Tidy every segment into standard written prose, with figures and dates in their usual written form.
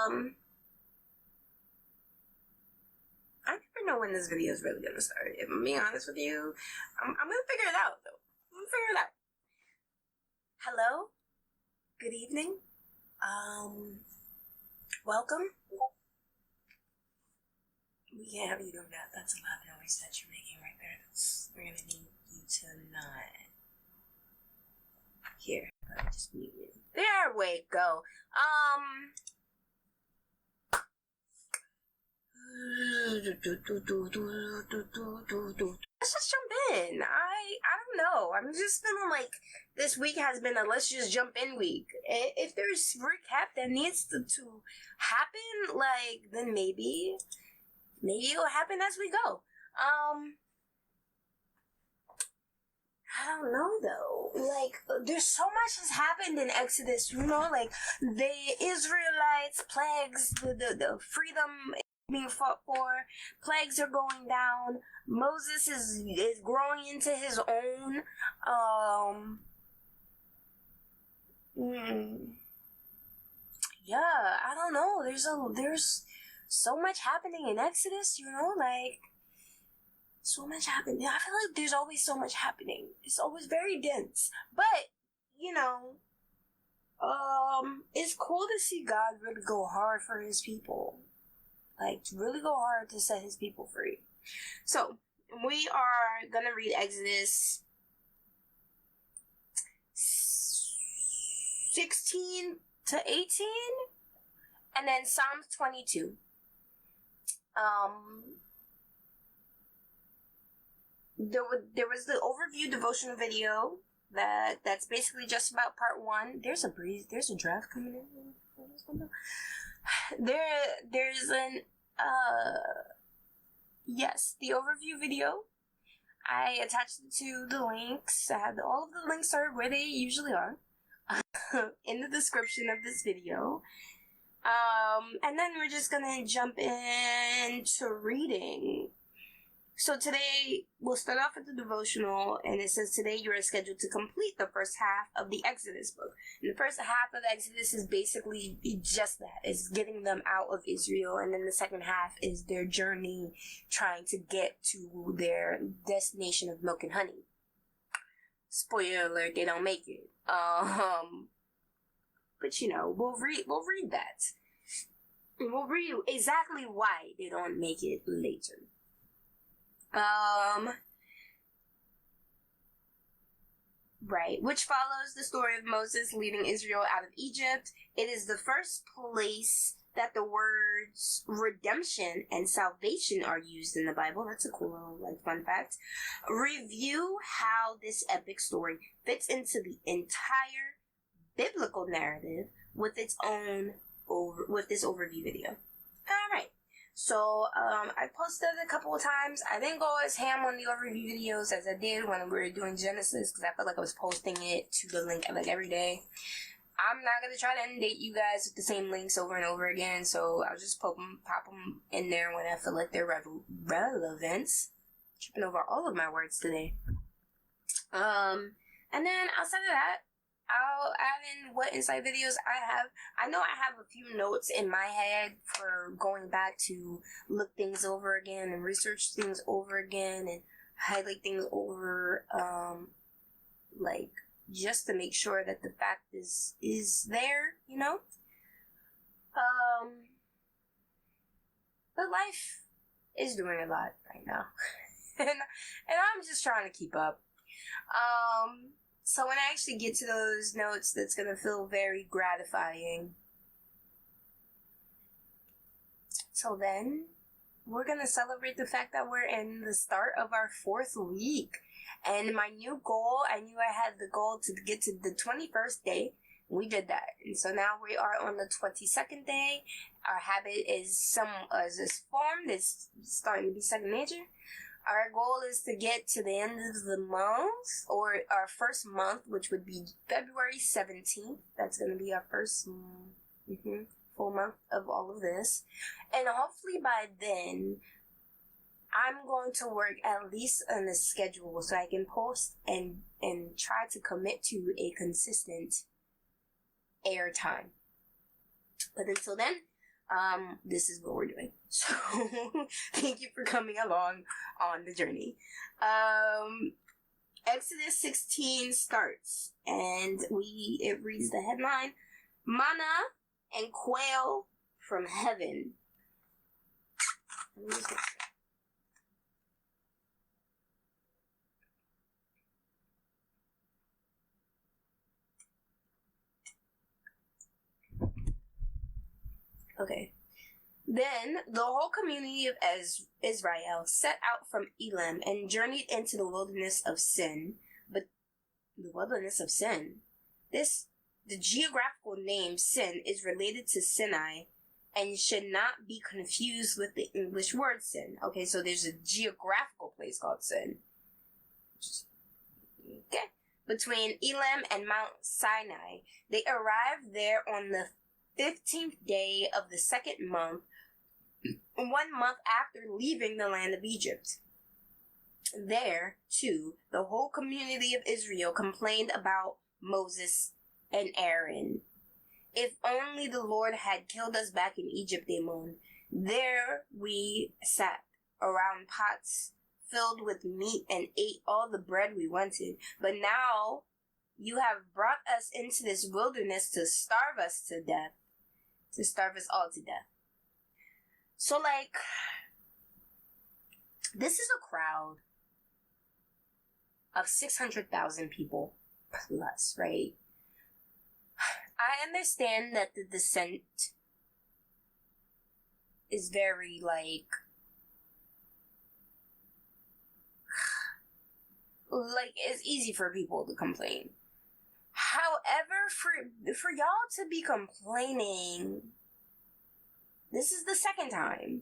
I never know when this video is really gonna start. If I'm being honest with you, I'm gonna figure it out though. I'm gonna figure it out. Hello? Good evening? Welcome? We can't have you doing that. That's a loud noise that you're making right there. We're gonna need you to not. Here, let me just mute you. There we go. Let's just jump in. I don't know. I'm just feeling like this week has been a let's just jump in week. If there's recap that needs to happen, like, then maybe it'll happen as we go. I don't know though. Like, there's so much has happened in Exodus, you know, like the Israelites, plagues, the freedom being fought for, plagues are going down, Moses is growing into his own. Yeah, I don't know. There's so much happening in Exodus, you know, like so much happening. I feel like there's always so much happening. It's always very dense. But, you know, it's cool to see God really go hard for his people. Like, really go hard to set his people free. So, we are gonna read Exodus 16 to 18, and then Psalms 22. There was the overview devotional video that's basically just about part 1. There's a breeze. There's a draft coming in. There's an yes, the overview video. I attached it to the links. I had all of the links are where they usually are in the description of this video. And then we're just gonna jump into reading. So today, we'll start off with the devotional, and it says, today you are scheduled to complete the first half of the Exodus book. And the first half of Exodus is basically just that. It's getting them out of Israel, and then the second half is their journey trying to get to their destination of milk and honey. Spoiler alert, they don't make it. But you know, we'll read that. And we'll read exactly why they don't make it later. Right, which follows the story of Moses leading Israel out of Egypt. It is the first place that the words redemption and salvation are used in the Bible. That's a cool little, fun fact. Review how this epic story fits into the entire biblical narrative with this overview video. Alright. So, I posted a couple of times. I didn't go as ham on the overview videos as I did when we were doing Genesis, because I felt like I was posting it to the link every day. I'm not going to try to inundate you guys with the same links over and over again, so I'll just pop them in there when I feel like they're relevant. Tripping over all of my words today. And then outside of that, I'll add in what insight videos I have. I know I have a few notes in my head for going back to look things over again and research things over again and highlight things over, just to make sure that the fact is there, you know? But life is doing a lot right now. and I'm just trying to keep up. So when I actually get to those notes, that's going to feel very gratifying. So then, we're going to celebrate the fact that we're in the start of our 4th week. And my new goal, I knew I had the goal to get to the 21st day. We did that. And so now we are on the 22nd day. Our habit is formed. It's starting to be second nature. Our goal is to get to the end of the month, or our first month, which would be February 17th. That's going to be our first full month of all of this. And hopefully by then, I'm going to work at least on a schedule so I can post and try to commit to a consistent air time. But until then, this is what we're doing. So thank you for coming along on the journey. Exodus 16 starts, and it reads the headline, Manna and quail from heaven. Okay. Then the whole community of Israel set out from Elim and journeyed into the wilderness of Sin. But the wilderness of Sin, the geographical name Sin is related to Sinai and should not be confused with the English word sin. Okay, so there's a geographical place called Sin. Okay. Between Elim and Mount Sinai, they arrived there on the 15th day of the second month, 1 month after leaving the land of Egypt. There, too, the whole community of Israel complained about Moses and Aaron. If only the Lord had killed us back in Egypt, they moaned. There we sat around pots filled with meat and ate all the bread we wanted. But now you have brought us into this wilderness to starve us to death. To starve us all to death. So, like, this is a crowd of 600,000 people plus, right? I understand that the descent is very, like it's easy for people to complain. However, for y'all to be complaining, this is the second time.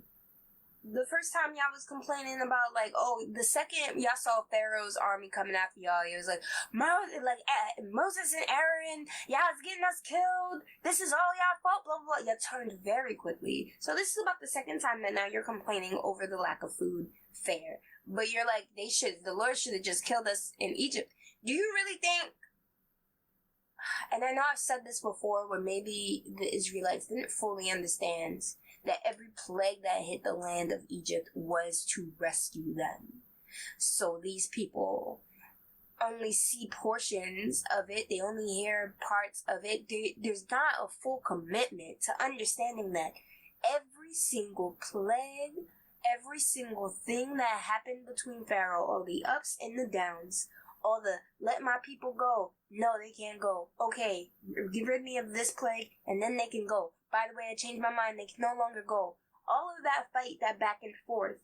The first time y'all was complaining about, like, oh, the second y'all saw Pharaoh's army coming after y'all, it was like, Moses and Aaron, y'all is getting us killed. This is all y'all fault, blah, blah, blah. Y'all turned very quickly. So this is about the second time that now you're complaining over the lack of food. Fair. But you're like, the Lord should have just killed us in Egypt. Do you really think, and I know I've said this before, where maybe the Israelites didn't fully understand that every plague that hit the land of Egypt was to rescue them. So these people only see portions of it. They only hear parts of it. There's not a full commitment to understanding that every single plague, every single thing that happened between Pharaoh, all the ups and the downs, all the let my people go, no, they can't go. Okay, get rid of me of this plague, and then they can go. By the way, I changed my mind, they can no longer go. All of that fight, that back and forth,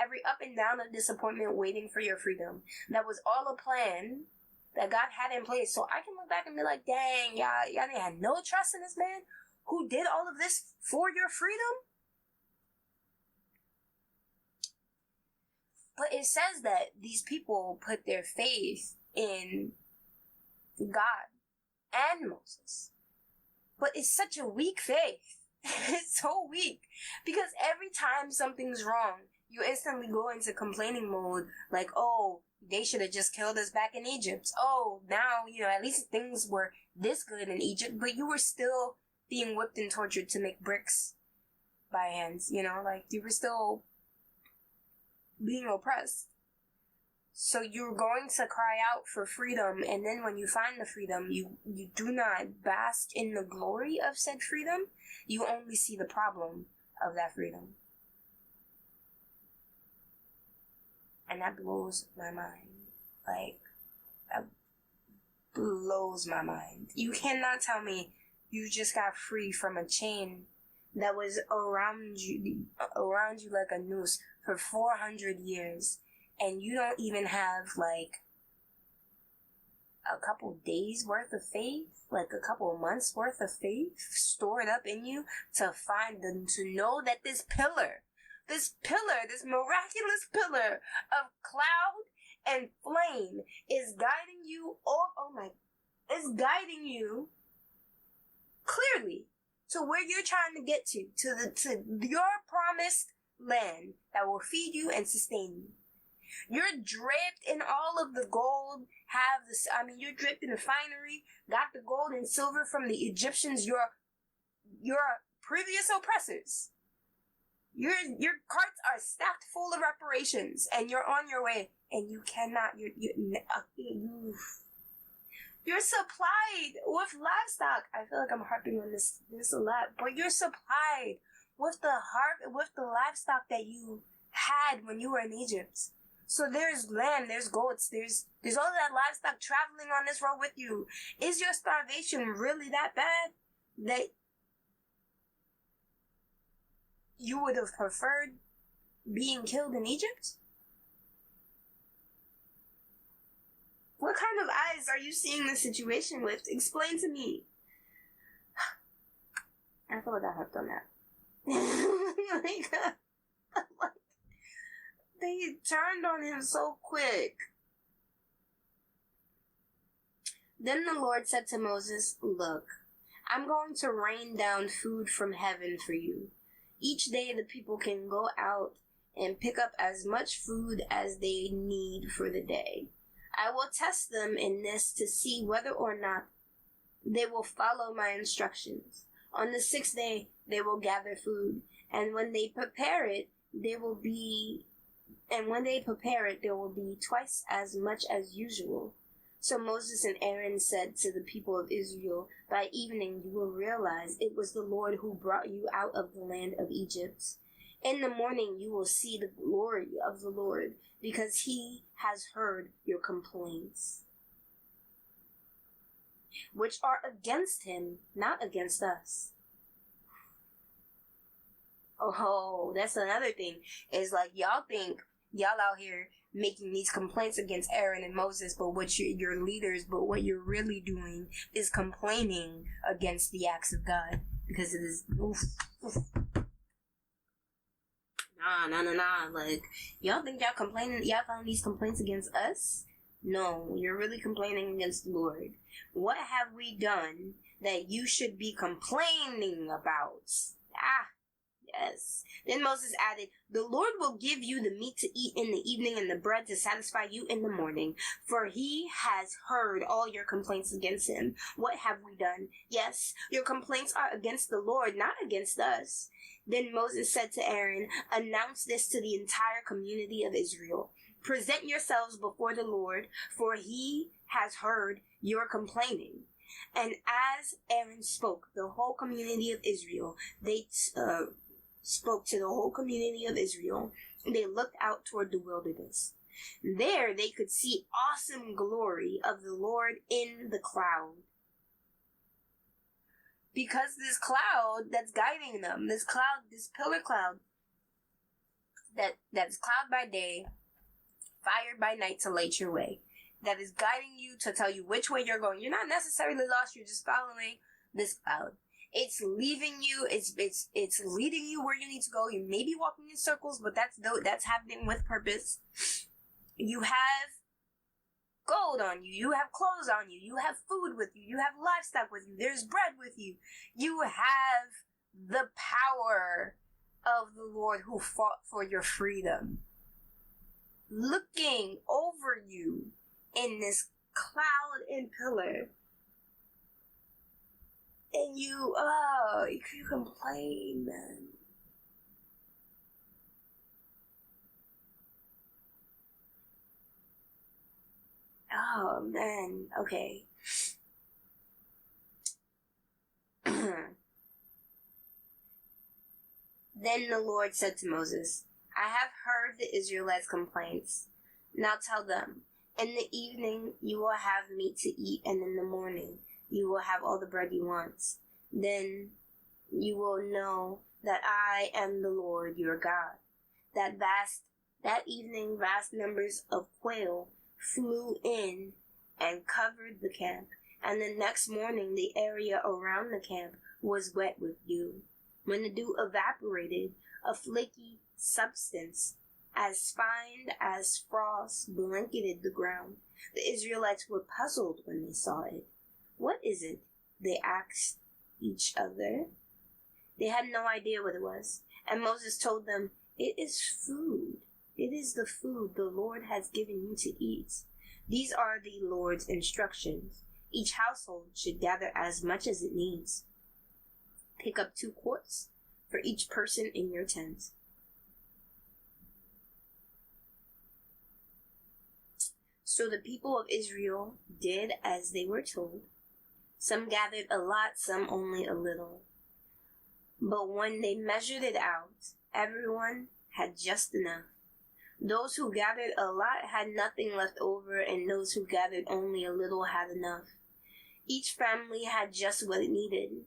every up and down of disappointment waiting for your freedom, that was all a plan that God had in place. So I can look back and be like, dang, y'all didn't have no trust in this man who did all of this for your freedom? But it says that these people put their faith in God and Moses. But it's such a weak faith. It's so weak. Because every time something's wrong, you instantly go into complaining mode. Like, oh, they should have just killed us back in Egypt. Oh, now, at least things were this good in Egypt. But you were still being whipped and tortured to make bricks by hands. Like, you were still being oppressed. So you're going to cry out for freedom, and then when you find the freedom, you do not bask in the glory of said freedom. You only see the problem of that freedom. And that blows my mind. Like, that blows my mind. You cannot tell me you just got free from a chain that was around you like a noose for 400 years. And you don't even have, like, a couple days worth of faith, like a couple of months worth of faith stored up in you to know that this miraculous pillar of cloud and flame is guiding you, is guiding you clearly to where you're trying to get to your promised land that will feed you and sustain you. You're draped in all of the gold, you're draped in the finery, got the gold and silver from the Egyptians. You're previous oppressors. Your carts are stacked full of reparations, and you're on your way, and you cannot. You're supplied with livestock. I feel like I'm harping on this a lot, but you're supplied with the livestock that you had when you were in Egypt. So there's lamb, there's goats, there's all that livestock traveling on this road with you. Is your starvation really that bad that you would have preferred being killed in Egypt? What kind of eyes are you seeing this situation with? Explain to me. I feel like I harped on that. They turned on him so quick. Then the Lord said to Moses, "Look, I'm going to rain down food from heaven for you. Each day the people can go out and pick up as much food as they need for the day. I will test them in this to see whether or not they will follow my instructions. On the 6th day, they will gather food, and when they prepare it, there will be twice as much as usual." So Moses and Aaron said to the people of Israel, "By evening you will realize it was the Lord who brought you out of the land of Egypt. In the morning you will see the glory of the Lord, because he has heard your complaints, which are against him, not against us." Oh, that's another thing. Is like y'all think y'all out here making these complaints against Aaron and Moses, but what your leaders, but what you're really doing is complaining against the acts of God, because it is oof. Nah. Like, y'all think y'all complaining, y'all found these complaints against us? No, you're really complaining against the Lord. What have we done that you should be complaining about? Yes. Then Moses added, "The Lord will give you the meat to eat in the evening and the bread to satisfy you in the morning, for he has heard all your complaints against him. What have we done? Yes, your complaints are against the Lord, not against us." Then Moses said to Aaron, "Announce this to the entire community of Israel. Present yourselves before the Lord, for he has heard your complaining." And as Aaron spoke, the whole community of Israel, they spoke to the whole community of Israel. They looked out toward the wilderness. There they could see awesome glory of the Lord in the cloud. Because this cloud that's guiding them, this pillar cloud, that's cloud by day, fire by night to light your way, that is guiding you to tell you which way you're going. You're not necessarily lost, you're just following this cloud. It's leaving you, it's leading you where you need to go. You may be walking in circles, but that's happening with purpose. You have gold on you, you have clothes on you, you have food with you, you have livestock with you, there's bread with you. You have the power of the Lord who fought for your freedom looking over you in this cloud and pillar. And you complain, man. Oh, man. Okay. Then the Lord said to Moses, "I have heard the Israelites' complaints. Now tell them, in the evening you will have meat to eat, and in the morning you will have all the bread you want. Then you will know that I am the Lord your God." That evening vast numbers of quail flew in and covered the camp, and the next morning the area around the camp was wet with dew. When the dew evaporated, a flaky substance as fine as frost blanketed the ground. The Israelites were puzzled when they saw it. "What is it?" they asked each other. They had no idea what it was, and Moses told them, "It is food. It is the food the Lord has given you to eat. These are the Lord's instructions. Each household should gather as much as it needs." Pick up 2 quarts for each person in your tent. So the people of Israel did as they were told. Some gathered a lot, some only a little. But when they measured it out, everyone had just enough. Those who gathered a lot had nothing left over, and those who gathered only a little had enough. Each family had just what it needed.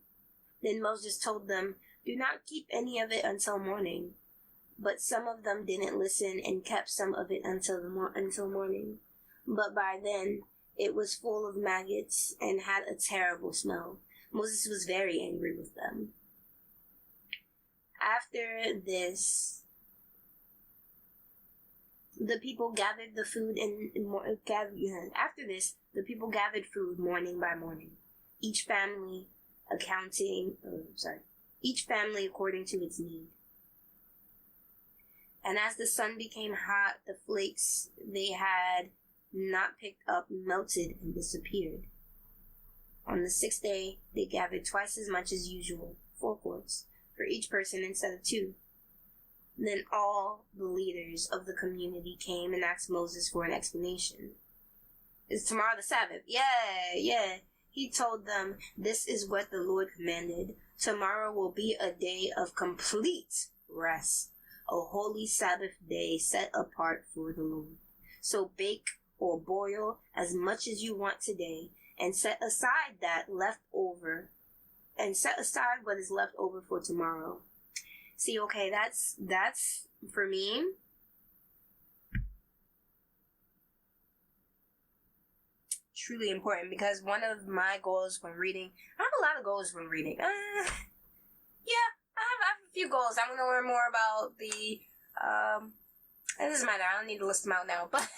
Then Moses told them, "Do not keep any of it until morning." But some of them didn't listen and kept some of it until morning. But by then, it was full of maggots and had a terrible smell. Moses was very angry with them. After this, the people gathered the food after this, the people gathered food morning by morning, each family according to its need. And as the sun became hot, the flakes they had not picked up melted and disappeared. On the 6th day, they gathered twice as much as usual, 4 quarts, for each person instead of 2. Then all the leaders of the community came and asked Moses for an explanation. "Is tomorrow the Sabbath?" Yeah. He told them, "This is what the Lord commanded. Tomorrow will be a day of complete rest, a holy Sabbath day set apart for the Lord. So bake or boil as much as you want today, and set aside what is left over for tomorrow." See, okay, that's for me. Truly important, because one of my goals when reading, I have a lot of goals when reading. I have a few goals. I want to learn more about the, it doesn't matter, I don't need to list them out now, but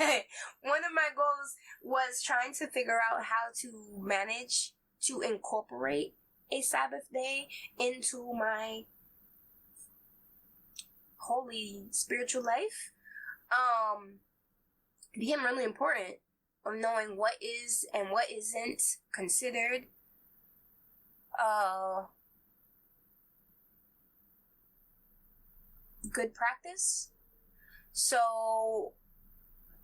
one of my goals was trying to figure out how to manage to incorporate a Sabbath day into my holy spiritual life. It became really important of knowing what is and what isn't considered good practice. So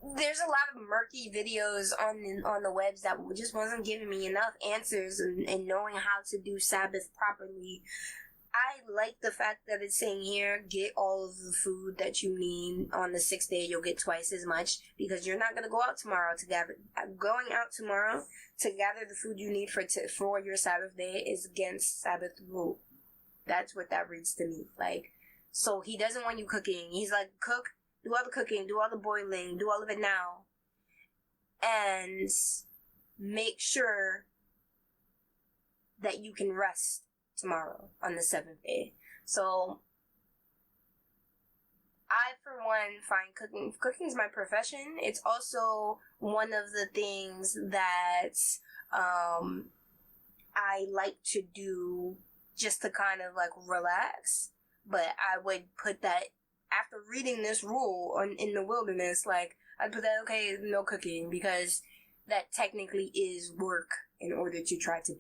there's a lot of murky videos on the webs that just wasn't giving me enough answers and knowing how to do Sabbath properly. I like the fact that it's saying here, get all of the food that you need on the 6th day. You'll get twice as much, because you're not going to go out tomorrow to gather. Going out tomorrow to gather the food you need for your Sabbath day is against Sabbath rule. That's what that reads to me. Like, so he doesn't want you cooking. He's like, cook, do all the cooking, do all the boiling, do all of it now. And make sure that you can rest tomorrow on the 7th day. So I, for one, find cooking's my profession. It's also one of the things that I like to do just to kind of like relax. But I would put that, after reading this rule in the wilderness, like I'd put that, okay, no cooking, because that technically is work in order to try to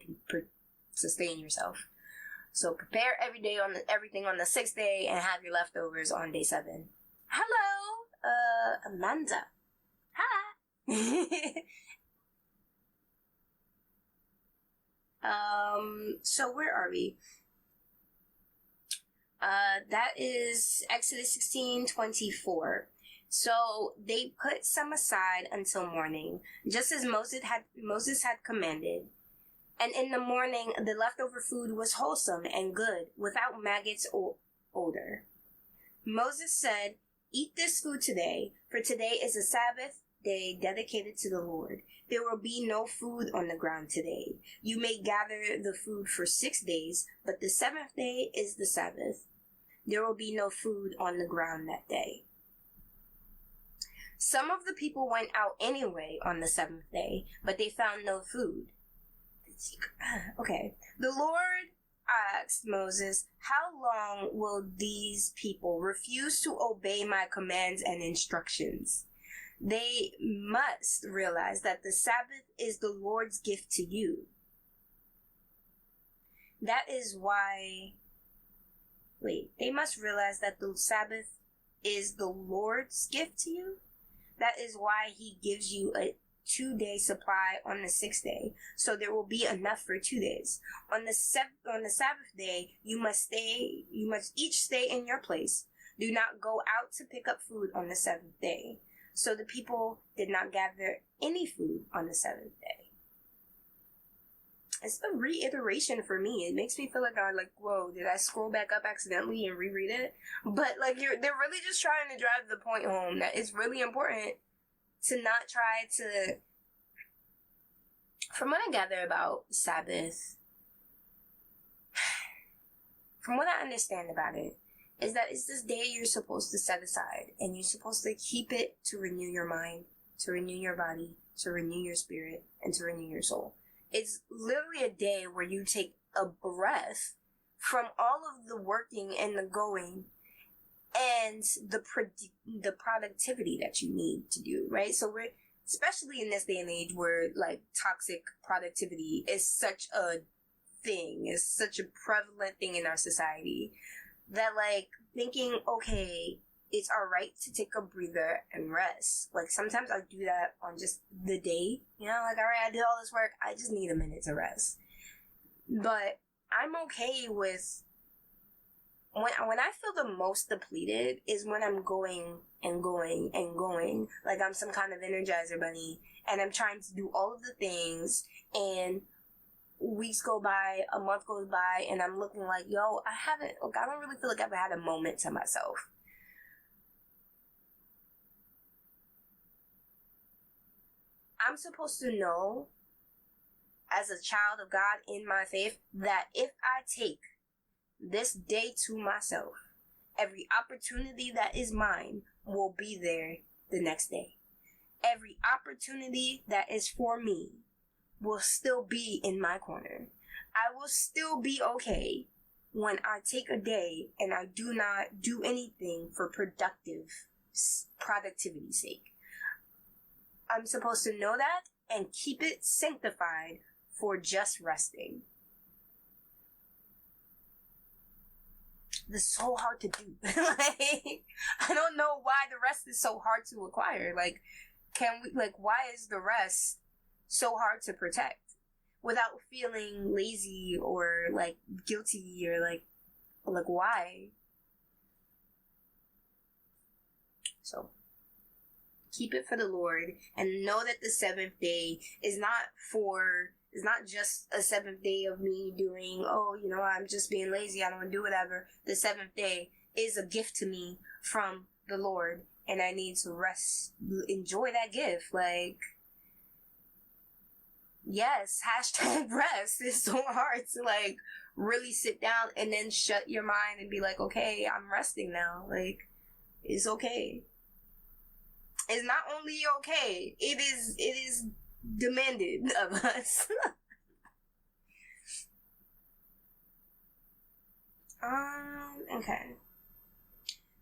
sustain yourself. So prepare everything on the 6th day and have your leftovers on day 7. Hello, Amanda. Hi. So where are we? That is Exodus 16:24. So they put some aside until morning, just as Moses had commanded. And in the morning, the leftover food was wholesome and good, without maggots or odor. Moses said, "Eat this food today, for today is a Sabbath day dedicated to the Lord. There will be no food on the ground today. You may gather the food for 6 days, but the 7th day is the Sabbath. There will be no food on the ground that day." Some of the people went out anyway on the 7th day, but they found no food. Okay. The Lord asked Moses, "How long will these people refuse to obey my commands and instructions? They must realize that the Sabbath is the Lord's gift to you. That is why, they must realize that the Sabbath is the Lord's gift to you. That is why he gives you a 2-day supply on the 6th day, so there will be enough for 2 days. On the Sabbath day, you must each stay in your place. Do not go out to pick up food on the 7th day. So the people did not gather any food on the 7th day. It's a reiteration for me. It makes me feel like whoa, did I scroll back up accidentally and reread it? But they're really just trying to drive the point home that it's really important to not try to. From what I gather about Sabbath, from what I understand about it, is that it's this day you're supposed to set aside, and you're supposed to keep it to renew your mind, to renew your body, to renew your spirit, and to renew your soul. It's literally a day where you take a breath from all of the working and the going and the productivity that you need to do, right? So we're, especially in this day and age where toxic productivity is such a thing, is such a prevalent thing in our society, that thinking, okay, it's alright to take a breather and rest. Sometimes I do that on just the day, alright, I did all this work, I just need a minute to rest. But I'm okay with, when I feel the most depleted is when I'm going and going and going, like I'm some kind of Energizer bunny, and I'm trying to do all of the things, and weeks go by, a month goes by, and I'm looking like, I don't really feel like I've ever had a moment to myself. I'm supposed to know, as a child of God in my faith, that if I take this day to myself, every opportunity that is mine will be there the next day. Every opportunity that is for me will still be in my corner. I will still be okay when I take a day and I do not do anything for productivity's sake. I'm supposed to know that and keep it sanctified for just resting. This is so hard to do. I don't know why the rest is so hard to acquire. Why is the rest so hard to protect without feeling lazy or guilty or why? So keep it for the Lord, and know that the 7th day is not just a 7th day of me doing, I'm just being lazy, I don't want to do whatever. The 7th day is a gift to me from the Lord, and I need to rest, enjoy that gift. Yes, hashtag rest. It's so hard to really sit down and then shut your mind and be like, okay, I'm resting now. It's okay. It's not only okay, it is demanded of us. Okay.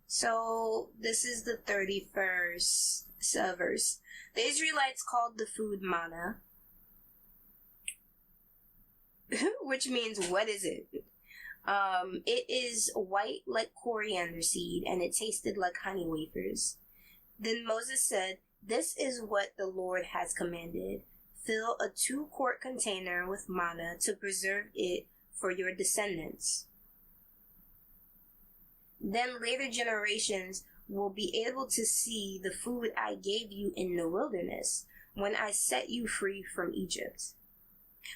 So, this is the 31st verse. The Israelites called the food manna, which means, what is it? It is white like coriander seed, and it tasted like honey wafers. Then Moses said, "This is what the Lord has commanded. Fill a 2-quart container with manna to preserve it for your descendants. Then later generations will be able to see the food I gave you in the wilderness when I set you free from Egypt."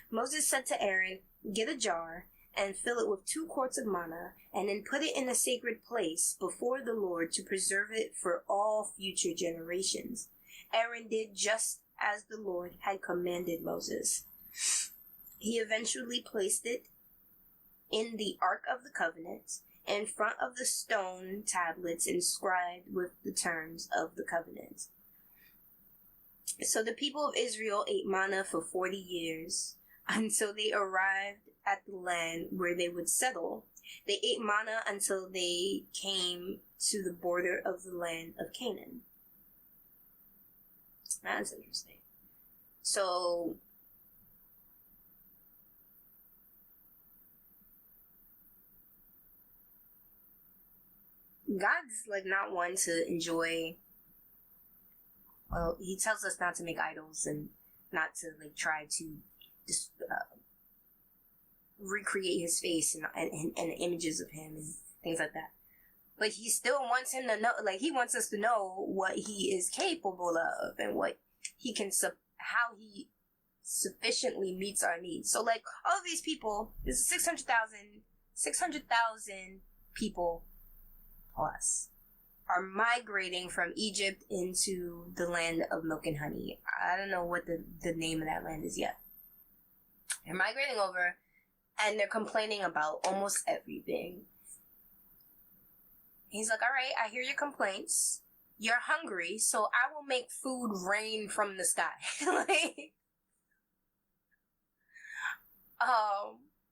Moses said to Aaron, "Get a jar and fill it with 2 quarts of manna, and then put it in a sacred place before the Lord to preserve it for all future generations." Aaron did just as the Lord had commanded Moses. He eventually placed it in the Ark of the Covenant in front of the stone tablets inscribed with the terms of the covenant. So the people of Israel ate manna for 40 years until they arrived at the land where they would settle. They ate manna until they came to the border of the land of Canaan. That's interesting. So God's like not one to enjoy. Well, he tells us not to make idols and not to like try to just recreate his face and images of him and things like that. But he still wants him to know, like he wants us to know what he is capable of and what he can how he sufficiently meets our needs. So like all of these people, this is 600,000 people plus are migrating from Egypt into the land of milk and honey. I don't know what the name of that land is yet. They're migrating over and they're complaining about almost everything. He's like, all right, I hear your complaints. You're hungry, so I will make food rain from the sky. Like,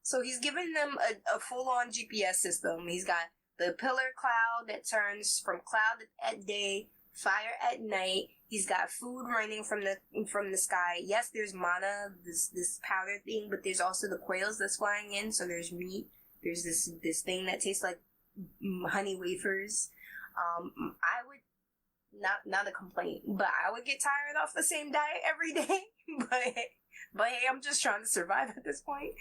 so he's giving them a full-on GPS system. He's got the pillar cloud that turns from cloud at day, fire at night. He's got food raining from the sky. Yes, there's manna, this powder thing, but there's also the quails that's flying in. So there's meat. There's this thing that tastes like honey wafers. I would not a complaint, but I would get tired off the same diet every day. but hey, I'm just trying to survive at this point.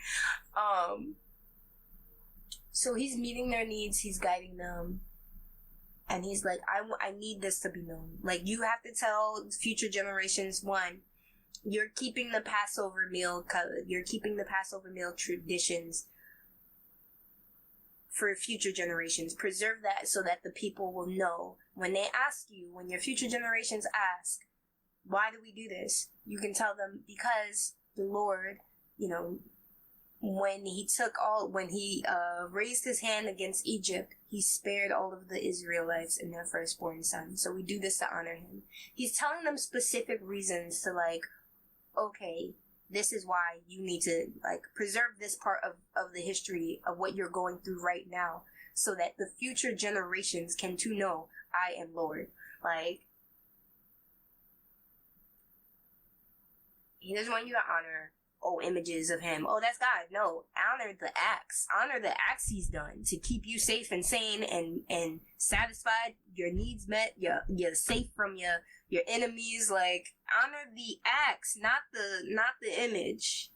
So he's meeting their needs. He's guiding them. And he's like, I need this to be known. Like, you have to tell future generations, one, you're keeping the Passover meal traditions for future generations. Preserve that so that the people will know. When they ask you, when your future generations ask, why do we do this? You can tell them, because the Lord, when he raised his hand against Egypt, he spared all of the Israelites and their firstborn sons. So we do this to honor him. He's telling them specific reasons to like, okay, this is why you need to like preserve this part of the history of what you're going through right now, so that the future generations can too know I am Lord. Like, he doesn't want you to honor images of him. Oh, that's God. No, honor the acts. Honor the acts he's done to keep you safe and sane and satisfied, your needs met, you're safe from your enemies. Like, honor the acts, not the image.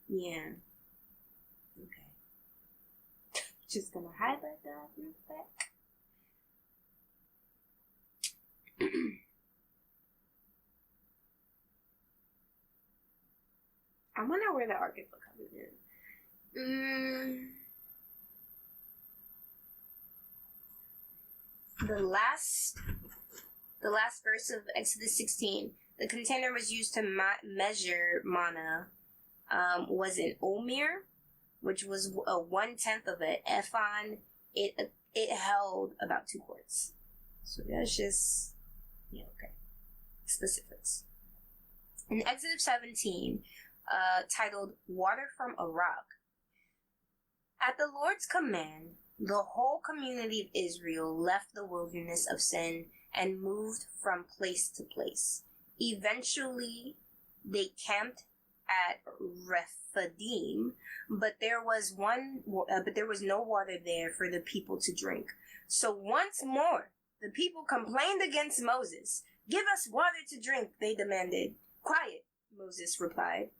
Yeah. Okay. Just gonna highlight that real quick. I wonder where the Ark of the Covenant is. The last verse of Exodus 16. The container was used to measure manna. Was an omer, which was 1/10 of an ephah. It held about 2 quarts. So that's just specifics. In Exodus 17. Titled Water from a Rock. At the Lord's command, the whole community of Israel left the wilderness of Sin and moved from place to place. Eventually, they camped at Rephidim, but there was no water there for the people to drink. So once more, the people complained against Moses. "Give us water to drink," they demanded. "Quiet," Moses replied.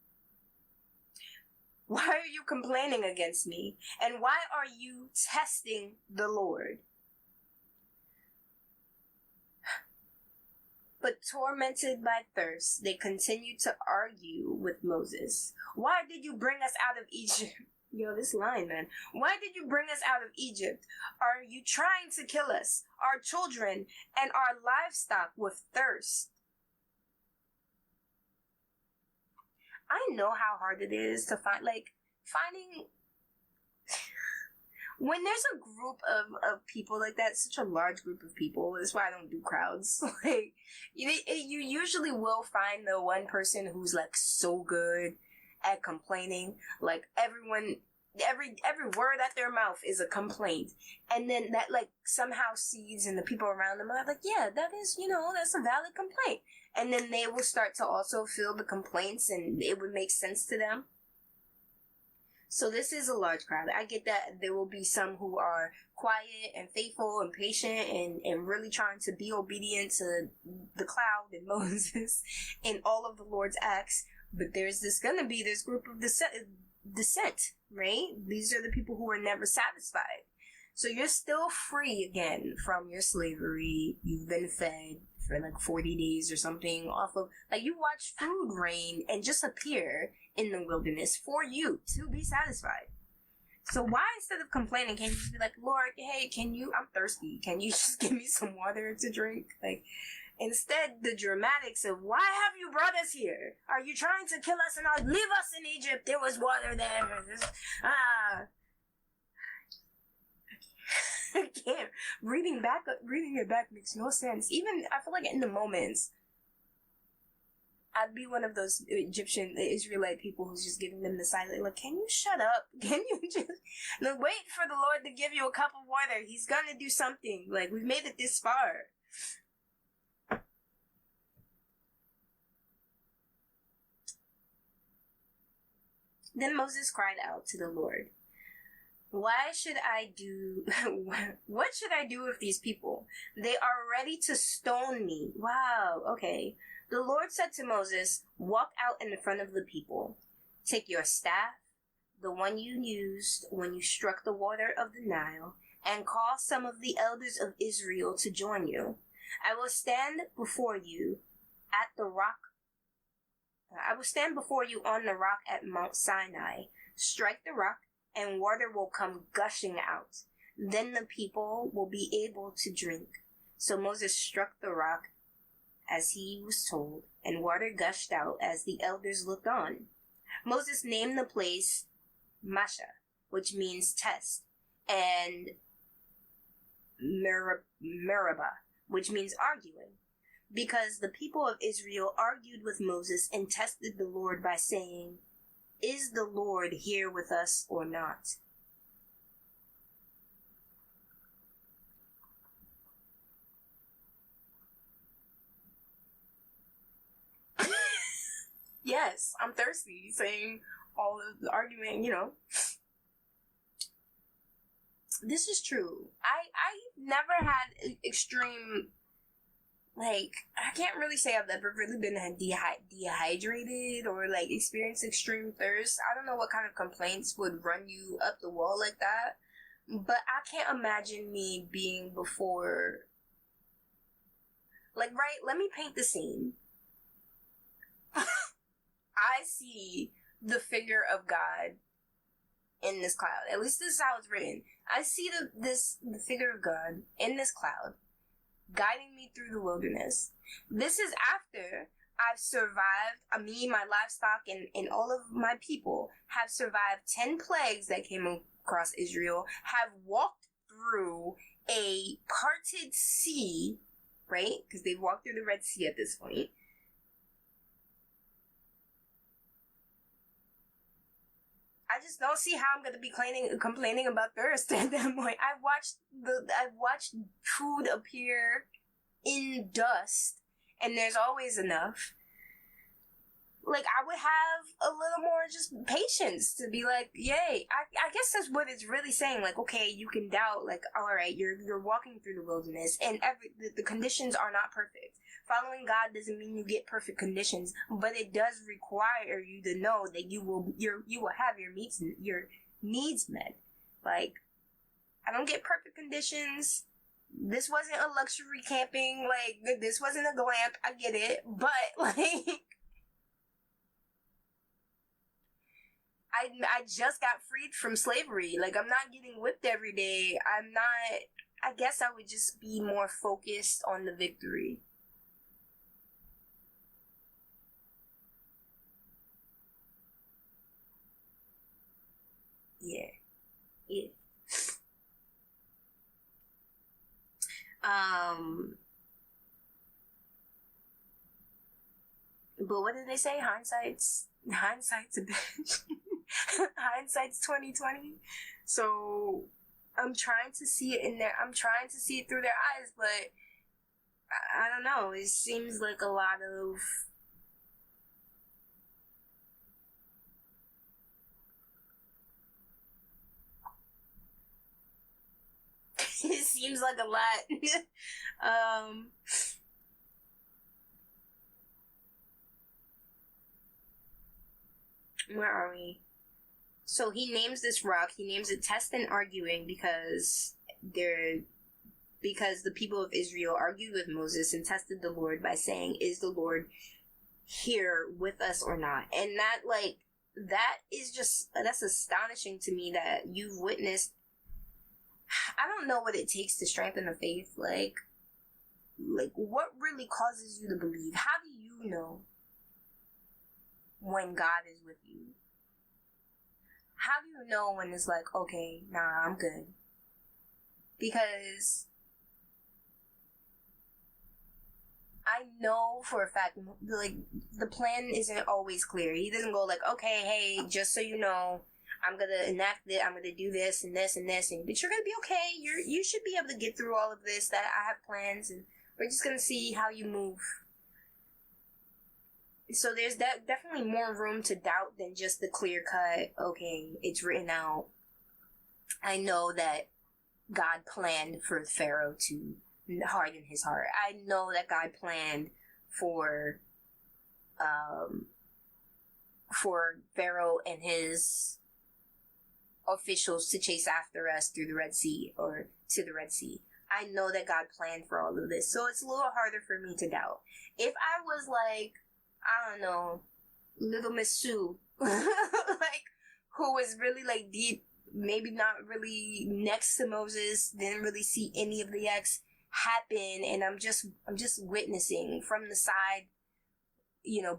"Why are you complaining against me? And why are you testing the Lord?" But tormented by thirst, they continued to argue with Moses. "Why did you bring us out of Egypt?" Yo, this line, man. "Why did you bring us out of Egypt? Are you trying to kill us, our children, and our livestock with thirst?" I know how hard it is to finding when there's a group of people like that, such a large group of people. That's why I don't do crowds. Like, you usually will find the one person who's like so good at complaining. Like, every word out their mouth is a complaint, and then that like somehow seeds in the people around them are like, yeah, that is, that's a valid complaint. And then they will start to also feel the complaints and it would make sense to them. So this is a large crowd. I get that there will be some who are quiet and faithful and patient and really trying to be obedient to the cloud and Moses and all of the Lord's acts. But there's gonna be this group of dissent, right? These are the people who are never satisfied. So you're still free again from your slavery. You've been fed for like 40 days or something off of, like, you watch food rain and just appear in the wilderness for you to be satisfied. So why, instead of complaining, can't you just be like, Lord, hey, I'm thirsty. Can you just give me some water to drink? Like, instead, the dramatics of, why have you brought us here? Are you trying to kill us and not leave us in Egypt? There was water there. I can't. Reading it back makes no sense. Even, I feel like in the moments, I'd be one of those Israelite people who's just giving them the silent, like, can you shut up? Can you just wait for the Lord to give you a cup of water? He's gonna do something. Like, we've made it this far. Then Moses cried out to the Lord, what should I do with these people? They are ready to stone me. Wow, okay. The Lord said to Moses, walk out in front of the people. Take your staff, the one you used when you struck the water of the Nile, and call some of the elders of Israel to join you. I will stand before you on the rock at Mount Sinai. Strike the rock, and water will come gushing out. Then the people will be able to drink. So Moses struck the rock as he was told, and water gushed out as the elders looked on. Moses named the place Masha, which means test, and Meribah, which means arguing, because the people of Israel argued with Moses and tested the Lord by saying, is the Lord here with us or not? Yes, I'm thirsty, saying all of the argument, This is true. I never had extreme, like, I can't really say I've ever really been dehydrated or, like, experienced extreme thirst. I don't know what kind of complaints would run you up the wall like that, but I can't imagine me being before, like, right, let me paint the scene. I see the figure of God in this cloud. At least this is how it's written. I see the figure of God in this cloud, guiding me through the wilderness. This is after I've survived, me, my livestock, and all of my people have survived 10 plagues that came across Israel, have walked through a parted sea, right? Because they've walked through the Red Sea at this point. I just don't see how I'm gonna be complaining about thirst at that point. I've watched food appear in dust, and there's always enough. Like, I would have a little more just patience to be like, yay. I guess that's what it's really saying. Like, okay, you can doubt, like, all right, you're walking through the wilderness, and the conditions are not perfect. Following God doesn't mean you get perfect conditions, but it does require you to know that you will have your needs met. Like, I don't get perfect conditions. This wasn't a luxury camping. Like, this wasn't a glamp. I get it, but like, I just got freed from slavery. Like, I'm not getting whipped every day. I guess I would just be more focused on the victory. Yeah. But what did they say? Hindsight's a bitch. Hindsight's 2020. So I'm trying to see it in there. I'm trying to see it through their eyes, but I don't know. It seems like a lot of It seems like a lot. Where are we? So he names this rock, he names it Test and Arguing because the people of Israel argued with Moses and tested the Lord by saying, is the Lord here with us or not? And that is just, that's astonishing to me that you've witnessed. I don't know what it takes to strengthen the faith. Like what really causes you to believe? How do you know when God is with you? How do you know when it's like, okay, nah, I'm good? Because I know for a fact, like, the plan isn't always clear. He doesn't go like, okay, hey, just so you know, I'm gonna enact it, I'm gonna do this and this and this, but you're gonna be okay. You should be able to get through all of this. That I have plans, and we're just gonna see how you move. So there's definitely more room to doubt than just the clear cut, okay, it's written out. I know that God planned for Pharaoh to harden his heart. I know that God planned for Pharaoh and his officials to chase after us through the Red Sea or to the Red Sea. I know that God planned for all of this. So it's a little harder for me to doubt. If I was like, I don't know, Little Miss Sue, like, who was really like deep, maybe not really next to Moses, didn't really see any of the acts happen, and I'm just witnessing from the side,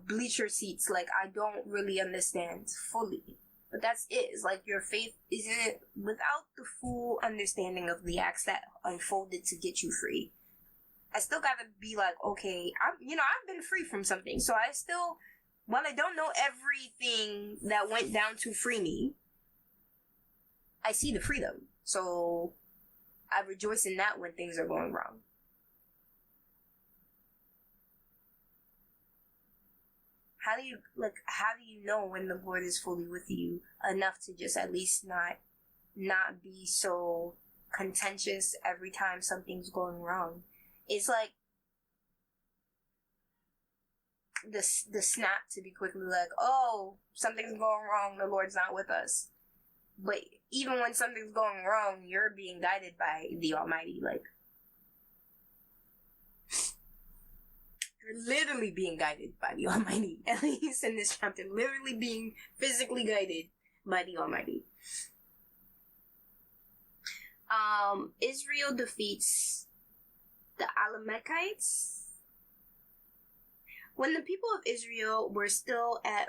bleacher seats, like, I don't really understand fully. But that's it. It's like your faith isn't without the full understanding of the acts that unfolded to get you free. I still gotta be like, okay, I've been free from something, so I still, while I don't know everything that went down to free me, I see the freedom. So I rejoice in that when things are going wrong. How do you know when the Lord is fully with you enough to just at least not be so contentious every time something's going wrong? It's like the snap to be quickly like, oh, something's going wrong, the Lord's not with us. But even when something's going wrong, you're being guided by the Almighty. Like, you're literally being guided by the Almighty. At least in this chapter, literally being physically guided by the Almighty. Israel defeats the Amalekites. When the people of Israel were still at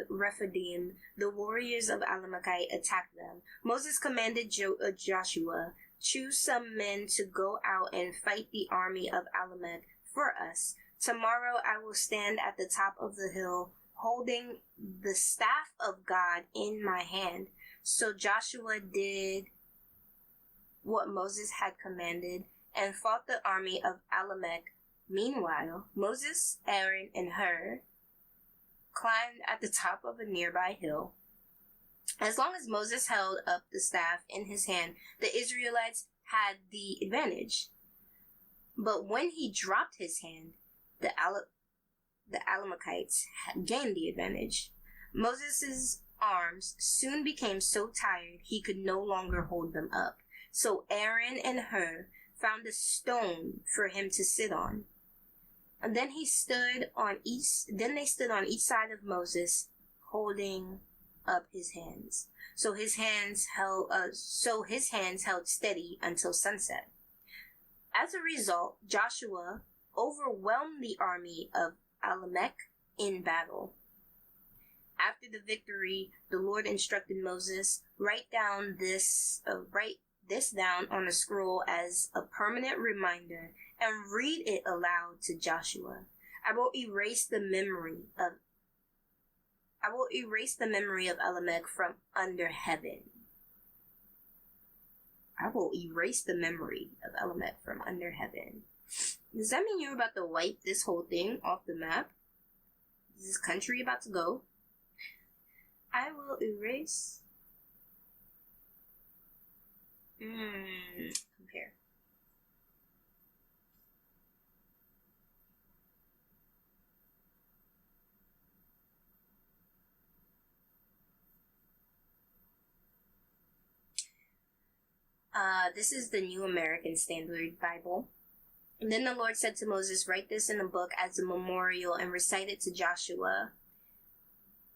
Rephidim, the warriors of Amalekite attacked them. Moses commanded Joshua, choose some men to go out and fight the army of Amalek for us. Tomorrow I will stand at the top of the hill, holding the staff of God in my hand. So Joshua did what Moses had commanded and fought the army of Amalek. Meanwhile, Moses, Aaron, and Hur climbed at the top of a nearby hill. As long as Moses held up the staff in his hand, the Israelites had the advantage. But when he dropped his hand, the Amalekites gained the advantage. Moses' arms soon became so tired he could no longer hold them up. So Aaron and Hur found a stone for him to sit on. And then they stood on each side of Moses, holding up his hands. So his hands held steady until sunset. As a result, Joshua overwhelmed the army of Amalek in battle. After the victory, the Lord instructed Moses, write this down on a scroll as a permanent reminder and read it aloud to Joshua. I will erase the memory of Amalek from under heaven. I will erase the memory of Amalek from under heaven. Does that mean you're about to wipe this whole thing off the map? Is this country about to go? I will erase. Compare. This is the New American Standard Bible. And then the Lord said to Moses, "Write this in a book as a memorial and recite it to Joshua,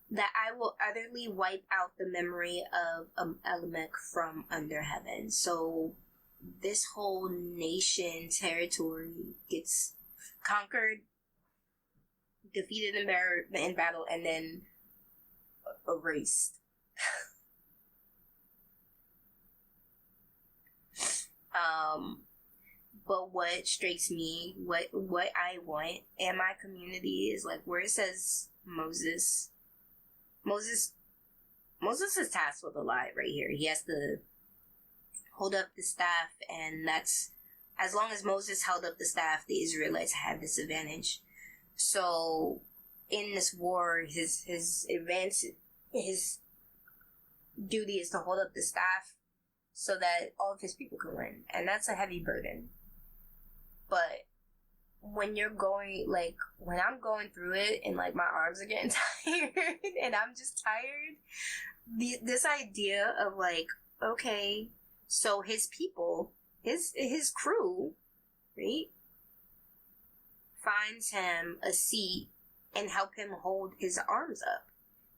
that I will utterly wipe out the memory of Elimelech from under heaven." So this whole nation territory gets conquered, defeated in battle, and then erased. But what strikes me, what I want in my community is like where it says Moses is tasked with a lot right here. He has to hold up the staff, and that's, as long as Moses held up the staff, the Israelites had this advantage. So in this war, his duty is to hold up the staff so that all of his people can win, and that's a heavy burden. But when you're going, like, when I'm going through it and, like, my arms are getting tired and I'm just tired, this idea of, like, okay, so his people, his crew, right, finds him a seat and help him hold his arms up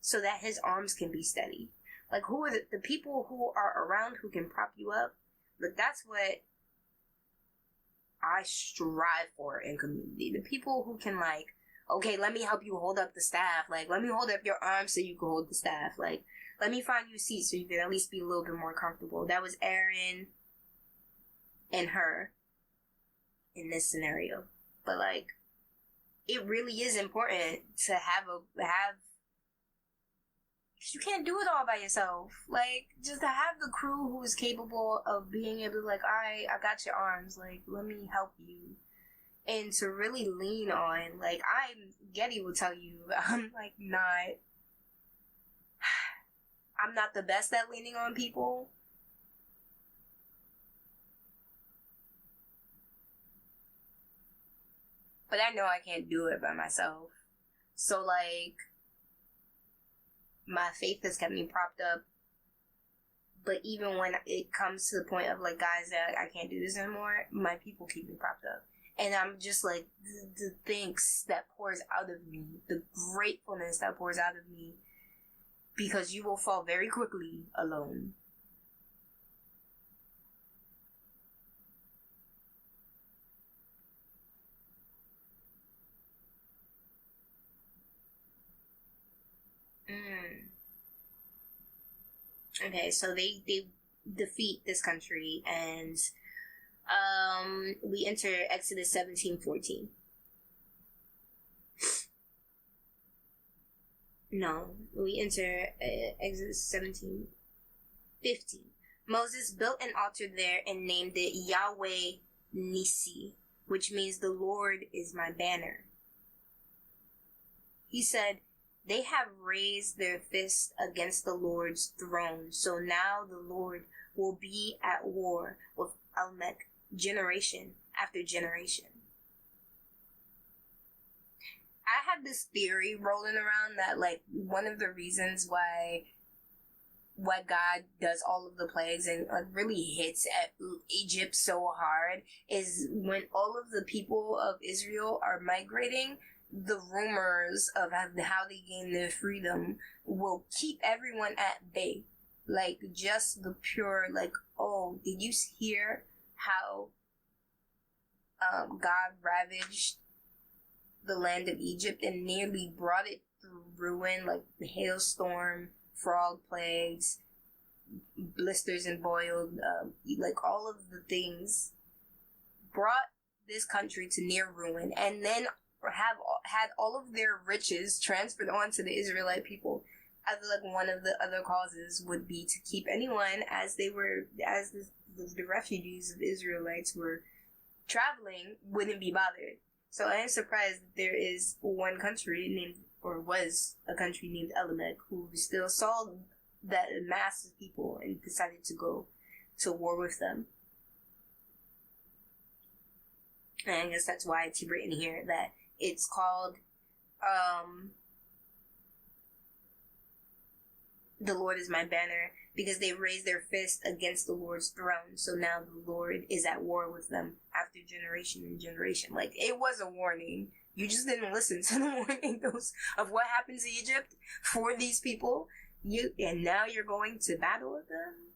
so that his arms can be steady. Like, who are the people who are around who can prop you up? Like, that's what I strive for in community. The people who can, like, okay, let me help you hold up the staff. Like, let me hold up your arms so you can hold the staff. Like, let me find you a seat so you can at least be a little bit more comfortable. That was Aaron and her in this scenario. But, like, it really is important to have you can't do it all by yourself. Like, just to have the crew who is capable of being able to, like, alright, I got your arms, like, let me help you. And to really lean on, like, Getty will tell you, I'm not the best at leaning on people. But I know I can't do it by myself. So, like, my faith has kept me propped up. But even when it comes to the point of, like, guys, that I can't do this anymore, my people keep me propped up. And I'm just like, the thanks that pours out of me, the gratefulness that pours out of me, because you will fall very quickly alone. Okay, so they defeat this country, and we enter Exodus 17:14. No, we enter Exodus 17:15. Moses built an altar there and named it Yahweh Nissi, which means the Lord is my banner. He said, "They have raised their fist against the Lord's throne, so now the Lord will be at war with Elimelech generation after generation." I had this theory rolling around that, like, one of the reasons why God does all of the plagues and, like, really hits at Egypt so hard is when all of the people of Israel are migrating, the rumors of how they gain their freedom will keep everyone at bay. Like, just the pure, like, oh, did you hear how God ravaged the land of Egypt and nearly brought it through ruin, like the hailstorm, frog plagues, blisters and boiled, like all of the things brought this country to near ruin, and then had all of their riches transferred onto the Israelite people. I feel like one of the other causes would be to keep anyone as the refugees of Israelites were traveling wouldn't be bothered. So I am surprised that there is one country named, or was a country named Elimelech, who still saw that mass of people and decided to go to war with them. And I guess that's why it's written here that it's called The Lord is my banner, because they raised their fist against the Lord's throne. So now the Lord is at war with them after generation and generation. Like, it was a warning. You just didn't listen to the warning of what happens in Egypt for these people. And now you're going to battle with them?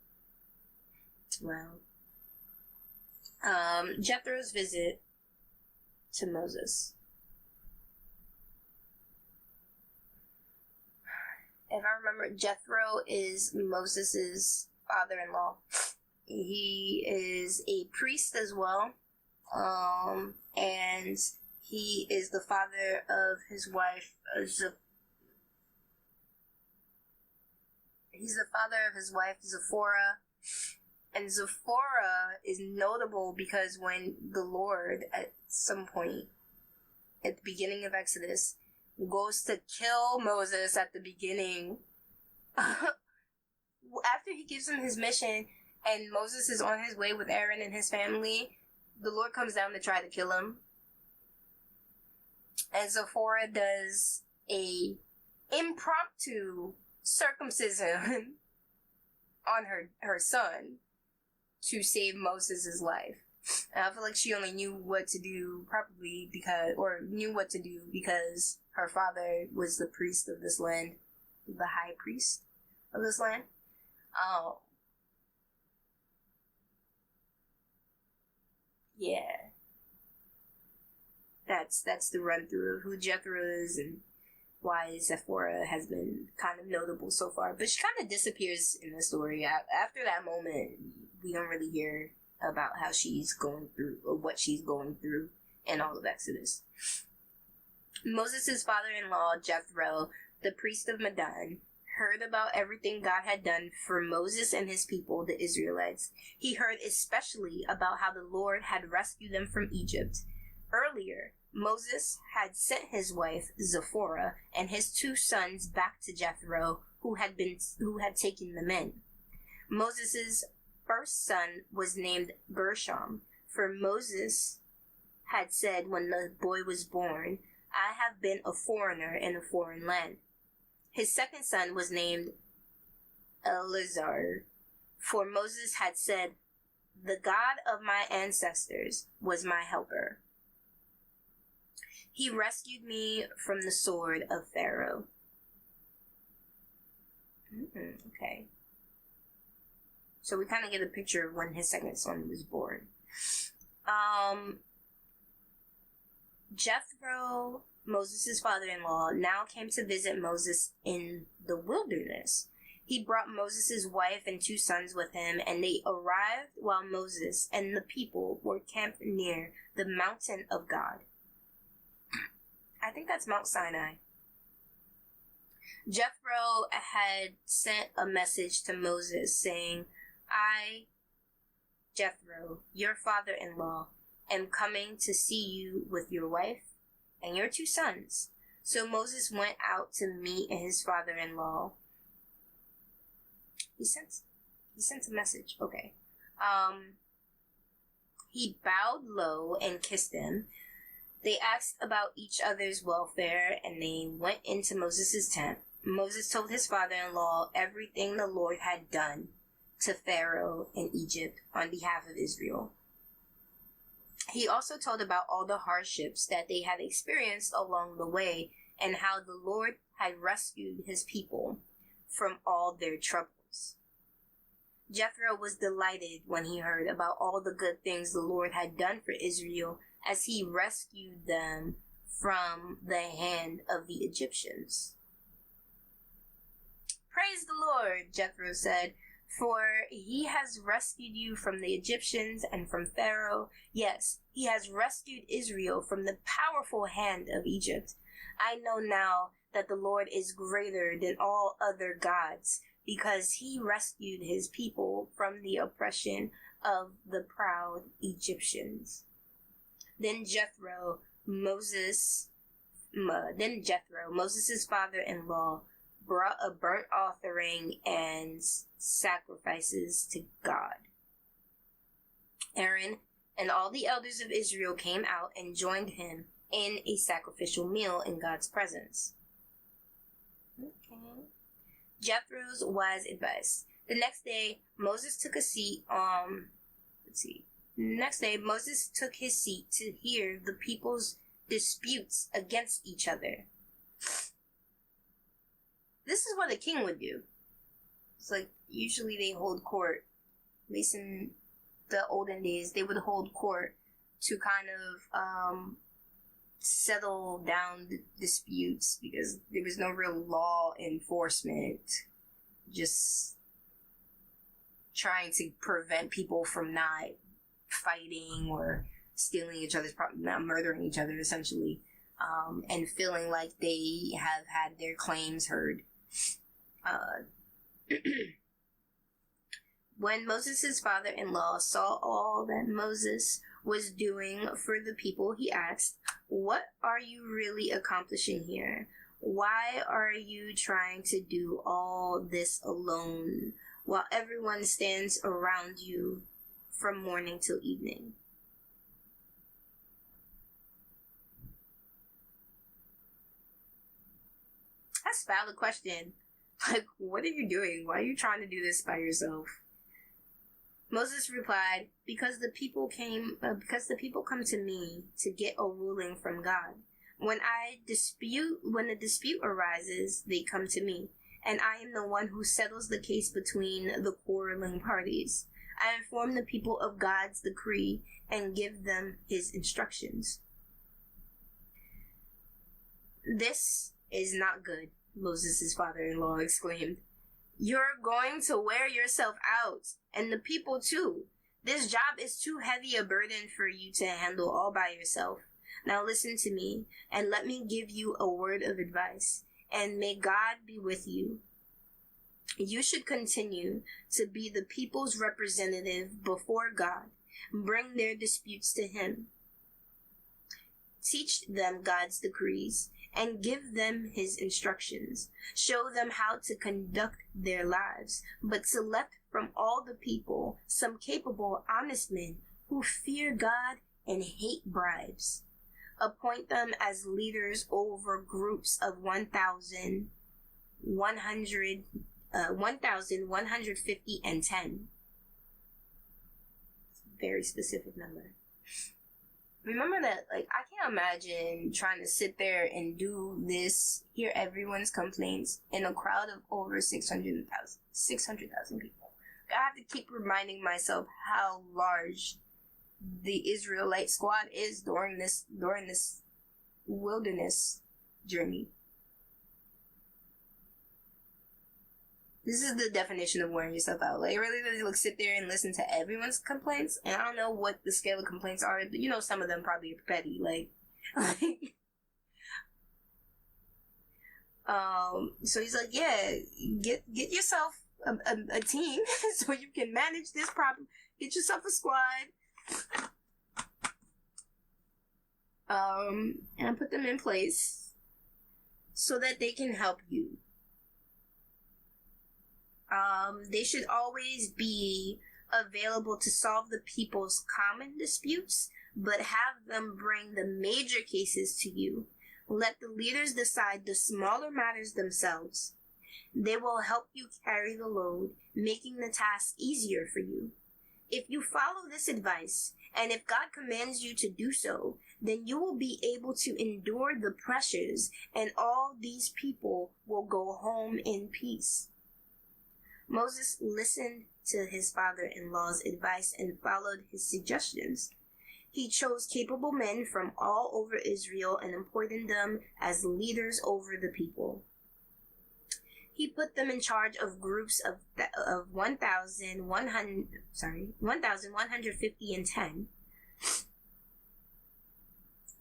Well, Jethro's visit to Moses. If I remember, Jethro is Moses' father-in-law. He is a priest as well. And he is the father of his wife, He's the father of his wife, Zipporah. And Zipporah is notable because when the Lord, at some point, at the beginning of Exodus, goes to kill Moses at the beginning, after he gives him his mission, and Moses is on his way with Aaron and his family, the Lord comes down to try to kill him. And Zipporah does a impromptu circumcision on her son to save Moses' life. And I feel like she only knew what to do because her father was the priest of this land, the high priest of this land. Yeah. That's the run through of who Jethro is and why Zipporah has been kind of notable so far. But she kind of disappears in the story. After that moment, we don't really hear about how she's going through or what she's going through in all of Exodus. Moses' father-in-law, Jethro, the priest of Midian, heard about everything God had done for Moses and his people, the Israelites. He heard especially about how the Lord had rescued them from Egypt. Earlier, Moses had sent his wife, Zipporah, and his 2 sons back to Jethro, who had taken them in. Moses' first son was named Gershom, for Moses had said when the boy was born, "I have been a foreigner in a foreign land." His second son was named Eleazar, for Moses had said, "The God of my ancestors was my helper. He rescued me from the sword of Pharaoh." Okay. So we kind of get a picture of when his second son was born. Jethro, Moses' father-in-law, now came to visit Moses in the wilderness. He brought Moses' wife and 2 sons with him, and they arrived while Moses and the people were camped near the mountain of God. I think that's Mount Sinai. Jethro had sent a message to Moses saying, "I, Jethro, your father-in-law, am coming to see you with your wife and your 2 sons." So Moses went out to meet his father-in-law. He sent a message. Okay. He bowed low and kissed him. They asked about each other's welfare, and they went into Moses' tent. Moses told his father-in-law everything the Lord had done to Pharaoh in Egypt on behalf of Israel. He also told about all the hardships that they had experienced along the way and how the Lord had rescued his people from all their troubles. Jethro was delighted when he heard about all the good things the Lord had done for Israel as he rescued them from the hand of the Egyptians. "Praise the Lord," Jethro said, "for he has rescued you from the Egyptians and from Pharaoh. Yes, he has rescued Israel from the powerful hand of Egypt. I know now that the Lord is greater than all other gods, because he rescued his people from the oppression of the proud Egyptians." Then Jethro, Moses' father-in-law, brought a burnt offering and sacrifices to God. Aaron and all the elders of Israel came out and joined him in a sacrificial meal in God's presence. Okay. Jethro's wise advice. The next day, Moses took his seat to hear the people's disputes against each other. This is what a king would do. It's like, usually they hold court. At least in the olden days, they would hold court to kind of settle down the disputes, because there was no real law enforcement. Just trying to prevent people from not fighting or stealing each other's property, not murdering each other, essentially, and feeling like they have had their claims heard. When Moses' father-in-law saw all that Moses was doing for the people, he asked, "What are you really accomplishing here? Why are you trying to do all this alone while everyone stands around you from morning till evening?" That's a valid question. Like, what are you doing? Why are you trying to do this by yourself? Moses replied, because the people come to me to get a ruling from God. When a dispute arises, they come to me, and I am the one who settles the case between the quarreling parties. I inform the people of God's decree and give them his instructions. "This is not good," Moses' father-in-law exclaimed. "You're going to wear yourself out, and the people too. This job is too heavy a burden for you to handle all by yourself. Now listen to me, and let me give you a word of advice, and may God be with you. You should continue to be the people's representative before God. Bring their disputes to him. Teach them God's decrees and give them his instructions. Show them how to conduct their lives, but select from all the people some capable, honest men who fear God and hate bribes. Appoint them as leaders over groups of 1,150 and 10. Very specific number. Remember that, like, I can't imagine trying to sit there and do this, hear everyone's complaints in a crowd of over 600,000 people. I have to keep reminding myself how large the Israelite squad is during this wilderness journey. This is the definition of wearing yourself out. Like, really, like, sit there and listen to everyone's complaints. And I don't know what the scale of complaints are, but you know, some of them probably are petty. So he's like, yeah, get yourself a team so you can manage this problem. Get yourself a squad. And put them in place so that they can help you. They should always be available to solve the people's common disputes, but have them bring the major cases to you. Let the leaders decide the smaller matters themselves. They will help you carry the load, making the task easier for you. If you follow this advice, and if God commands you to do so, then you will be able to endure the pressures, and all these people will go home in peace. Moses listened to his father-in-law's advice and followed his suggestions. He chose capable men from all over Israel and appointed them as leaders over the people. He put them in charge of groups of 1,150 and 10.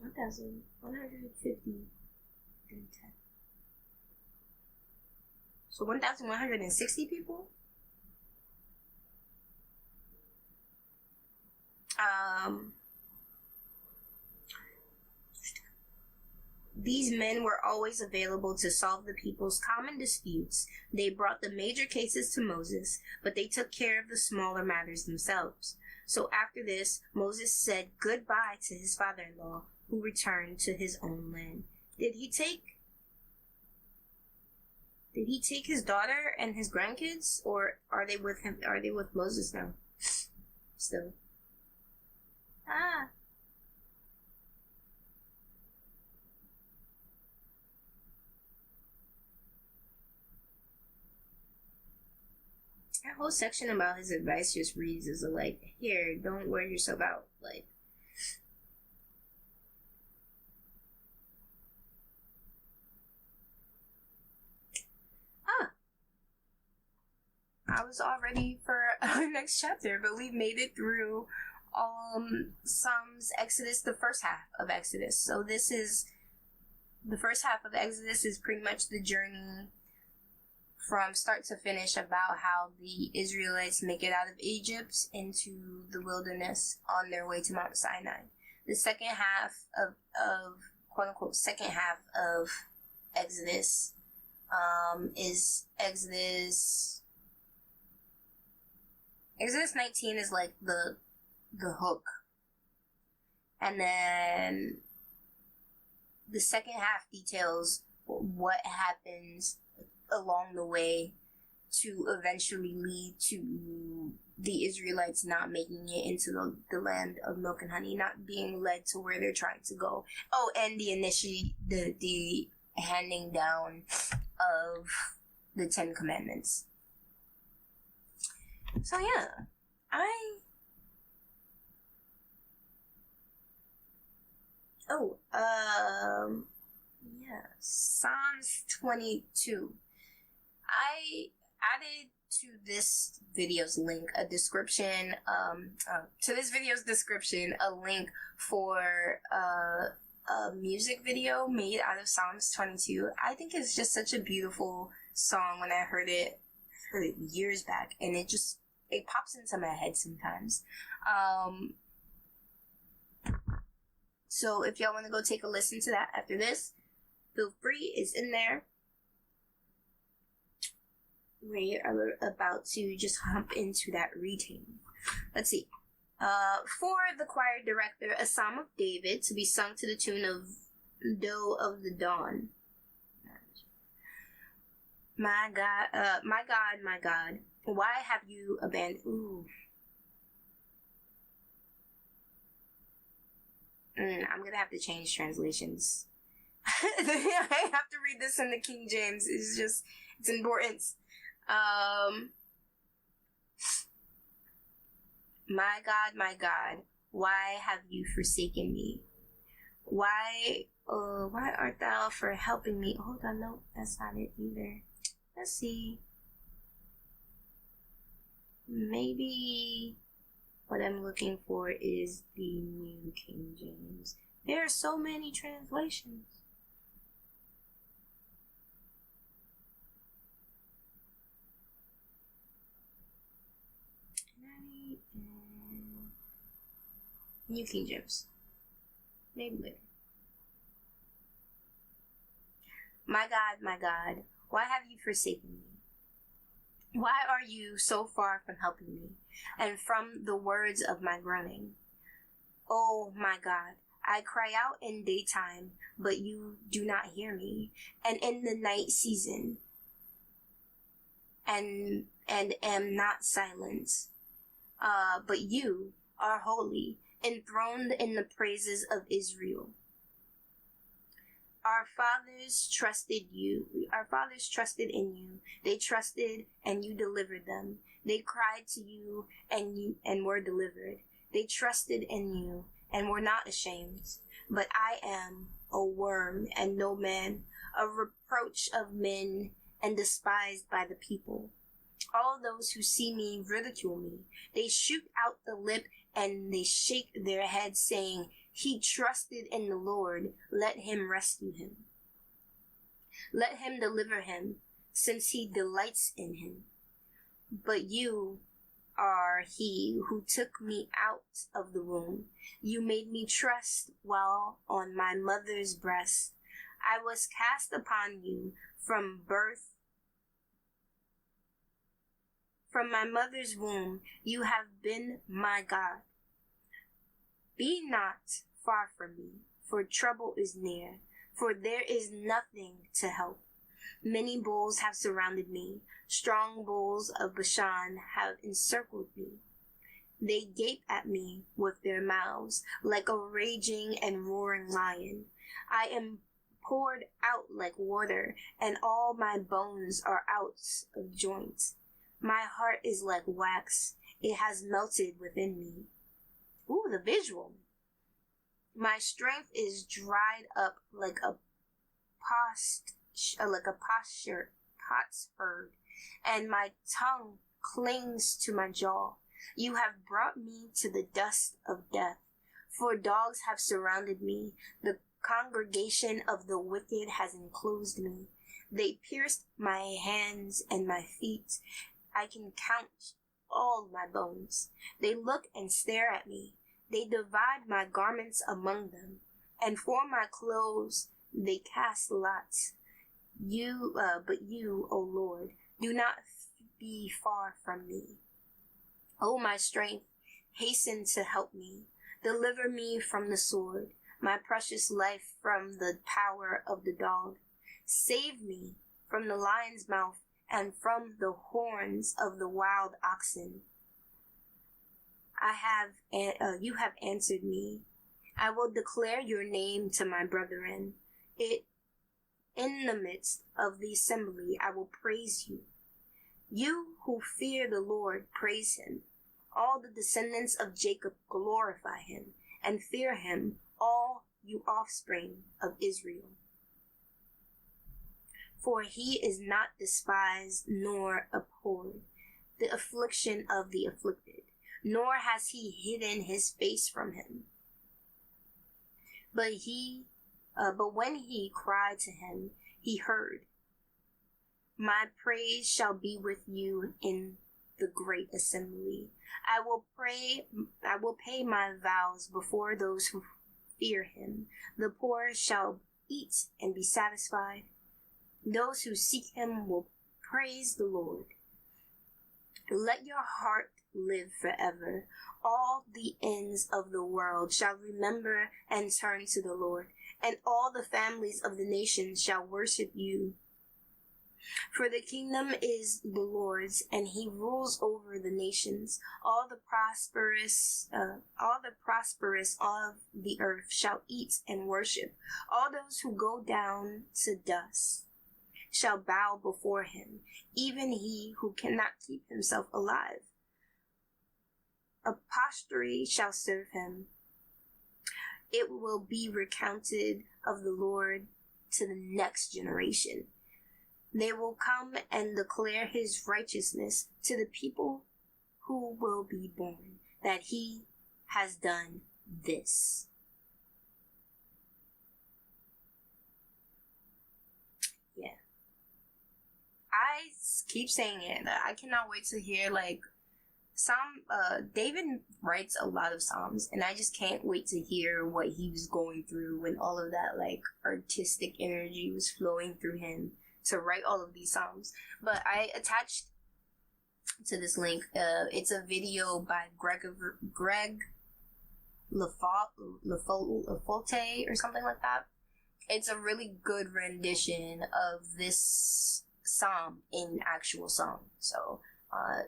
1,150 and 10. So 1,160 people? These men were always available to solve the people's common disputes. They brought the major cases to Moses, but they took care of the smaller matters themselves. So after this, Moses said goodbye to his father-in-law, who returned to his own land. Did he take Did he take his daughter and his grandkids, or are they with him? Are they with Moses now? Still. Ah. That whole section about his advice just reads as a like, here, don't wear yourself out. Like, I was all ready for our next chapter, but we've made it through Psalms, Exodus, the first half of Exodus. So this is the first half of Exodus is pretty much the journey from start to finish about how the Israelites make it out of Egypt into the wilderness on their way to Mount Sinai. The second half of quote unquote second half of Exodus is Exodus 19 is like the hook. And then the second half details what happens along the way to eventually lead to the Israelites not making it into the land of milk and honey, not being led to where they're trying to go. Oh, and the handing down of the 10 Commandments. So yeah, Psalms 22. I added to this video's link a description, a link for a music video made out of Psalms 22. I think it's just such a beautiful song. When I heard it years back, and it pops into my head sometimes. So if y'all want to go take a listen to that after this, feel free. It's in there. We are about to just hop into that reading. Let's see. For the choir director, a psalm of David to be sung to the tune of Doe of the Dawn. My God, my God, my God, why have you abandoned? I'm gonna have to change translations. I have to read this in the King James. It's important. My God, why have you forsaken me? Why art thou for helping me? Hold on, no, that's not it either. Let's see. Maybe what I'm looking for is the New King James. There are so many translations. New King James. Maybe later. My God, why have you forsaken me? Why are you so far from helping me, and from the words of my groaning? Oh my God, I cry out in daytime, but you do not hear me, and in the night season, and am not silent. But you are holy, enthroned in the praises of Israel. Our fathers trusted in you. They trusted and you delivered them. They cried to you and were delivered. They trusted in you and were not ashamed. But I am a worm and no man, a reproach of men and despised by the people. All those who see me ridicule me. They shoot out the lip and they shake their heads, saying, he trusted in the Lord, let him rescue him. Let him deliver him, since he delights in him. But you are he who took me out of the womb. You made me trust while on my mother's breast. I was cast upon you from birth. From my mother's womb, you have been my God. Be not far from me, for trouble is near, for there is nothing to help. Many bulls have surrounded me. Strong bulls of Bashan have encircled me. They gape at me with their mouths like a raging and roaring lion. I am poured out like water, and all my bones are out of joint. My heart is like wax. It has melted within me. Ooh, the visual. My strength is dried up like a potsherd, and my tongue clings to my jaw. You have brought me to the dust of death, for dogs have surrounded me. The congregation of the wicked has enclosed me. They pierced my hands and my feet. I can count all my bones. They look and stare at me. They divide my garments among them, and for my clothes they cast lots. But you, O Lord, do not be far from me. O my strength, hasten to help me. Deliver me from the sword, my precious life from the power of the dog. Save me from the lion's mouth and from the horns of the wild oxen. You have answered me. I will declare your name to my brethren. In the midst of the assembly, I will praise you. You who fear the Lord, praise him. All the descendants of Jacob glorify him, and fear him, all you offspring of Israel. For he is not despised nor abhorred, the affliction of the afflicted, nor has he hidden his face from him. But when he cried to him, he heard. My praise shall be with you in the great assembly. I will pay my vows before those who fear him. The poor shall eat and be satisfied. Those who seek him will praise the Lord. Let your heart live forever. All the ends of the world shall remember and turn to the Lord, and all the families of the nations shall worship you. For the kingdom is the Lord's, and he rules over the nations. All the prosperous of the earth shall eat and worship. All those who go down to dust shall bow before him, even he who cannot keep himself alive. A posterity shall serve him. It will be recounted of the Lord to the next generation. They will come and declare his righteousness to the people who will be born, that he has done this. Yeah. I keep saying it. I cannot wait to hear, David writes a lot of Psalms, and I just can't wait to hear what he was going through when all of that, artistic energy was flowing through him to write all of these Psalms. But I attached to this link, it's a video by Greg Lafolte or something like that. It's a really good rendition of this Psalm in actual song. So,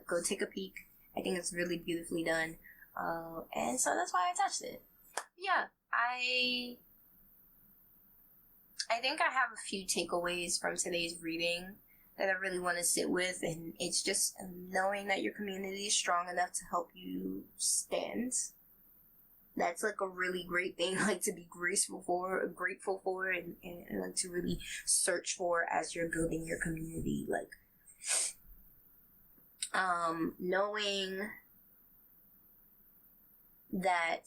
go take a peek. I think it's really beautifully done. And so that's why I attached it. Yeah, I think I have a few takeaways from today's reading that I really want to sit with, and it's just knowing that your community is strong enough to help you stand. That's a really great thing, to be grateful for, and to really search for as you're building your community. Knowing that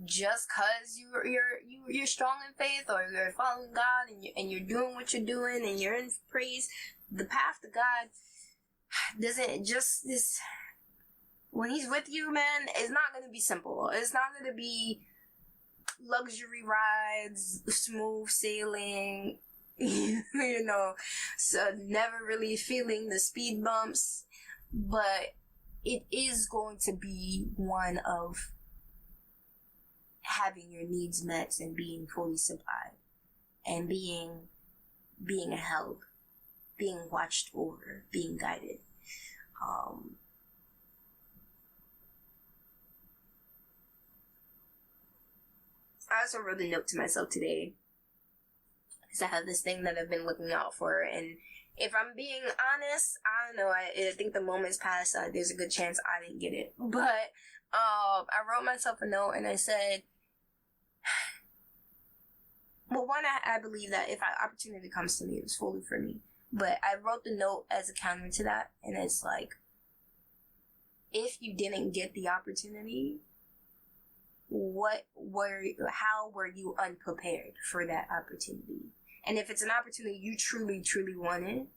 just cause you're strong in faith, or you're following God, and you're doing what you're doing, and you're in praise, the path to God doesn't just this. When he's with you, man, it's not gonna be simple. It's not gonna be luxury rides, smooth sailing, so never really feeling the speed bumps, but it is going to be one of having your needs met and being fully supplied. and being held, being watched over, being guided. I also wrote a note to myself today, because I have this thing that I've been looking out for, and if I'm being honest, I don't know, I think the moment's passed, there's a good chance I didn't get it, but I wrote myself a note, and I said, well, one, I believe that if an opportunity comes to me, it was fully for me, but I wrote the note as a counter to that, and it's like, if you didn't get the opportunity, how were you unprepared for that opportunity? And if it's an opportunity you truly, truly wanted,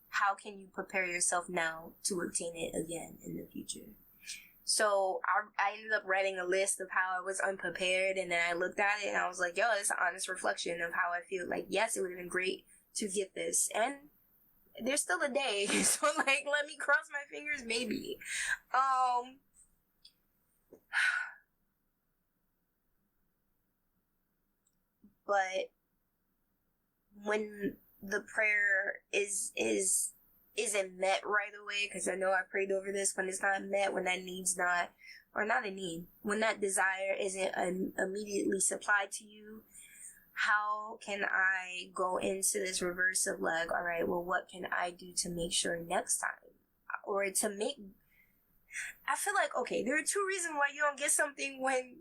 how can you prepare yourself now to obtain it again in the future? So I ended up writing a list of how I was unprepared, and then I looked at it and I was like, yo, it's an honest reflection of how I feel. Like, yes, it would have been great to get this, and there's still a day, so like, let me cross my fingers, maybe. But when the prayer isn't met right away, because I know I prayed over this, when it's not met, when that need's not, or not a need, when that desire isn't immediately supplied to you, how can I go into this reverse of like, all right, well, what can I do to make sure next time, or to make, I feel like, okay, there are two reasons why you don't get something when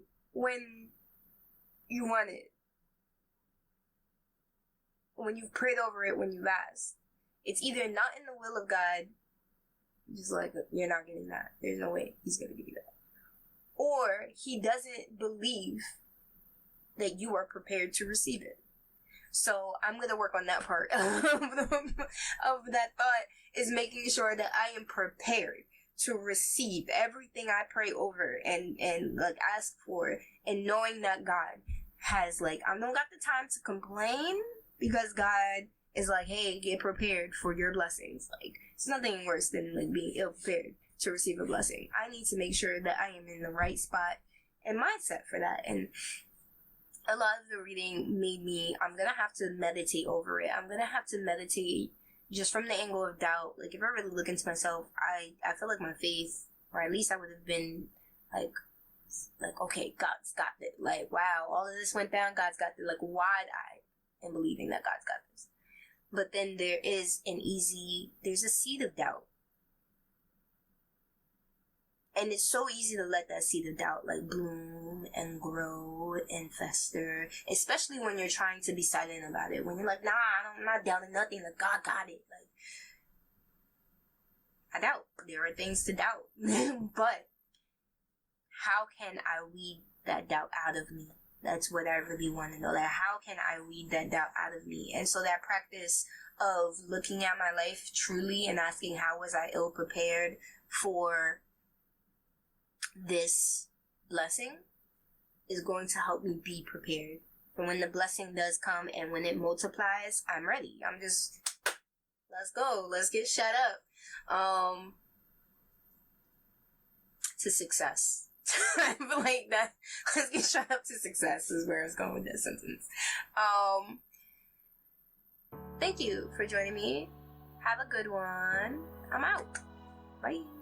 you want it. When you've prayed over it, when you've asked, it's either not in the will of God, just like, you're not getting that, there's no way he's going to give you that, or he doesn't believe that you are prepared to receive it. So I'm going to work on that part of that thought, is making sure that I am prepared to receive everything I pray over and like ask for, and knowing that God has, like, I don't got the time to complain, because God is like, hey, get prepared for your blessings. Like, it's nothing worse than like being ill prepared to receive a blessing. I need to make sure that I am in the right spot and mindset for that. And a lot of the reading made me, I'm gonna have to meditate over it. I'm gonna have to meditate just from the angle of doubt. Like, if I really look into myself, I feel like my faith, or at least I would have been like, okay, God's got it. Like, wow, all of this went down, God's got it. Like, wide-eyed and believing that God's got this. But then there's a seed of doubt. And it's so easy to let that seed of doubt like bloom and grow and fester, especially when you're trying to be silent about it. When you're like, nah, I'm not doubting nothing, like, God got it. Like, I doubt. There are things to doubt. But how can I weed that doubt out of me? That's what I really want to know. Like, how can I weed that doubt out of me? And so that practice of looking at my life truly and asking, how was I ill prepared for this blessing, is going to help me be prepared for when the blessing does come, and when it multiplies, I'm ready. I'm just, let's go. Let's get shut up. To success. I feel like that, let's get shut up to success is where I was going with that sentence. Thank you for joining me. Have a good one. I'm out. Bye.